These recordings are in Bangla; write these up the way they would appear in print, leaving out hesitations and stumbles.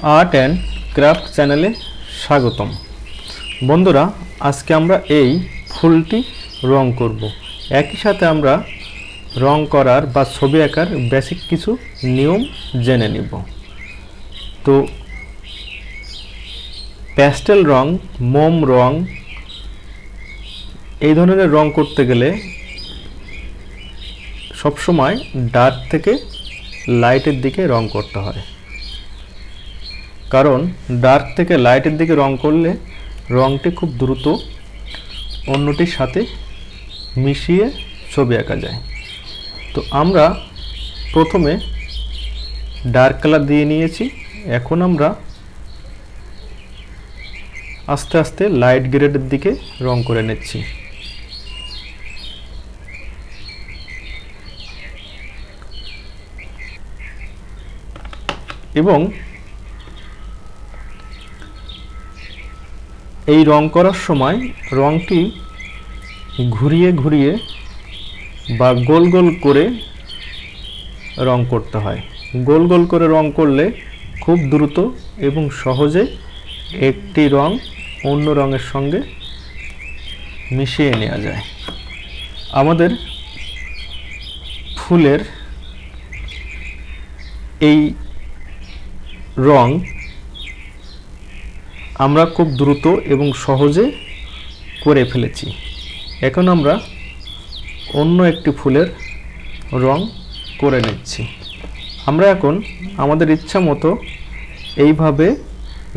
आर्ट एंड क्राफ्ट चैनले स्वागतम। बंधुरा आज के आमरा एई फुलटी रंग करब। एक ही साथे आमरा रंग करार बा छवि आँकार बेसिक किछु नियम जेने निब। तो पैस्टेल रंग, मोम रंग এই ধরনের রং করতে গেলে সব সময় ডার্ক থেকে লাইটের দিকে রং করতে হয়, কারণ ডার্ক থেকে লাইটের দিকে রং করলে রংটি খুব দ্রুত অন্যটির সাথে মিশিয়ে ছবি আঁকা যায়। তো আমরা প্রথমে ডার্ক কালার দিয়ে নিয়েছি, এখন আমরা আস্তে আস্তে লাইট গ্রেডের দিকে রং করে নিচ্ছি। এবং এই রং করার সময় রংটি ঘুরিয়ে ঘুরিয়ে বা গোল গোল করে রং করতে হয়। গোল গোল করে রং করলে খুব দ্রুত এবং সহজে একটি রং অন্য রঙের সঙ্গে মিশিয়ে নেওয়া যায়। আমাদের ফুলের এই রং আমরা খুব দ্রুত এবং সহজে করে ফেলেছি। এখন আমরা অন্য একটি ফুলের রং করে নিচ্ছি। আমরা এখন আমাদের ইচ্ছা মতো এইভাবে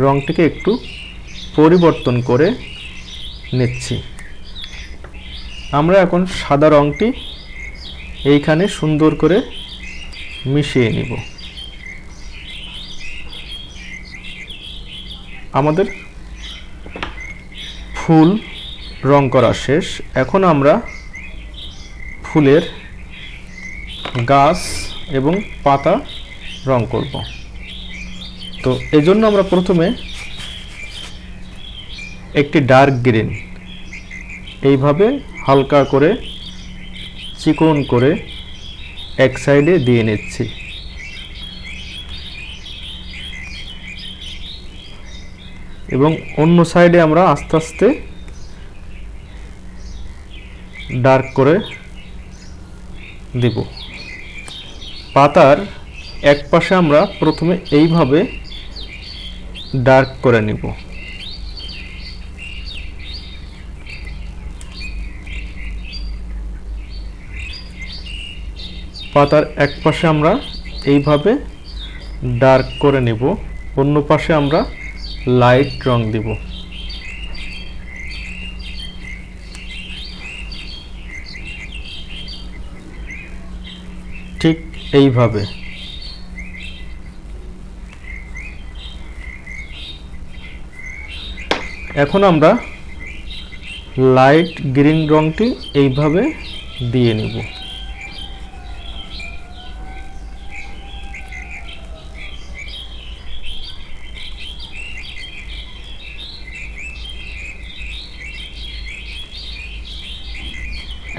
রংটিকে একটু পরিবর্তন করে নিচ্ছি। আমরা এখন সাদা রংটি এইখানে সুন্দর করে মিশিয়ে নিব। আমাদের ফুল রং করা শেষ। এখন আমরা ফুলের গাছ এবং পাতা রং করব। তো এজন্য আমরা প্রথমে একটি ডার্ক গ্রিন এইভাবে হালকা করে চিকন করে এক সাইডে দিয়ে নিচ্ছি। এবং অন্য সাইডে আমরা আস্তে আস্তে ডার্ক করে দিব। পাতার এক পাশে আমরা প্রথমে এইভাবে ডার্ক করে নিব। পাতার এক পাশে আমরা এইভাবে ডার্ক করে নিব, অন্য পাশে আমরা লাইট রং দিব। ঠিক এইভাবে এখন আমরা লাইট গ্রিন রংটি এইভাবে দিয়ে নিব।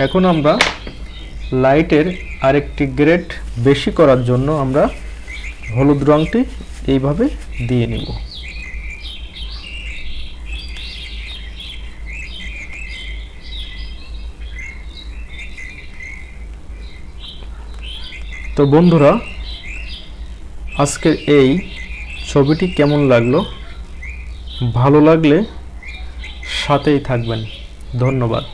এখন আমরা লাইটের আরেকটি গ্রেড বেশি করার জন্য আমরা হলুদ রংটি এইভাবে দিয়ে নিব। তো বন্ধুরা, আজকের এই ছবিটি কেমন লাগলো? ভালো লাগলে সাথেই থাকবেন। ধন্যবাদ।